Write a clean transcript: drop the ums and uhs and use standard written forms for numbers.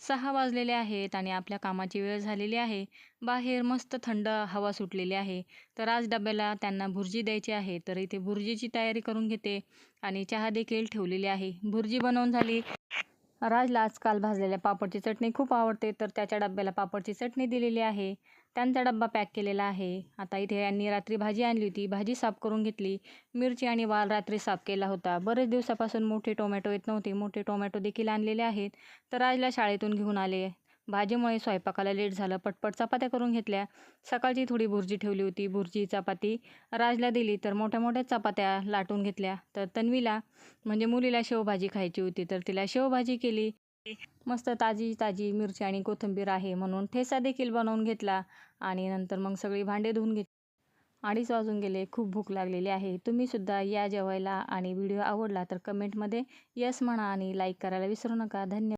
6 वाजलेले आहेत आणि आपल्या कामाची वेळ झालेली आहे. बाहेर मस्त थंड हवा सुटलेली आहे. तर आज डब्याला त्यांना भुर्जी द्यायची आहे. तर इथे भुर्जीची तयारी करून घेते आणि चहा देखील ठेवलेली आहे. भुर्जी बनवून झाली. राजला आजकाल भाजलेल्या पापडची चटणी खूप आवडते, तर त्याच्या डब्याला पापडची चटणी दिलेली आहे. त्यांचा डब्बा पॅक केलेला आहे. आता इथे यांनी रात्री भाजी आणली होती. भाजी साफ करून घेतली. मिरची आणि वाल रात्री साफ केला होता. बरेच दिवसापासून मोठे टोमॅटो येत नव्हते. मोठे टोमॅटो देखील आणलेले आहेत. तर राजला शाळेतून घेऊन आले. भाजीमुळे स्वयंपाकाला लेट झालं. पटपट चपात्या करून घेतल्या. सकाळची थोडी भुर्जी ठेवली होती. भुर्जी चपाती राजला दिली. तर मोठ्या मोठ्या चपात्या लाटून घेतल्या. तर तन्वीला म्हणजे मुलीला शेवभाजी खायची होती, तर तिला शेवभाजी केली. मस्त ताजी ताजी मिरची आणि कोथिंबीर आहे म्हणून ठेचा देखील बनवून घेतला आणि नंतर मग सगळी भांडे धुवून घेतली. 2:30 वाजून गेले. खूप भूक लागलेली आहे. तुम्ही सुद्धा या जेवायला आणि व्हिडिओ आवडला तर कमेंटमध्ये यस म्हणा आणि लाईक करायला विसरू नका. धन्यवाद.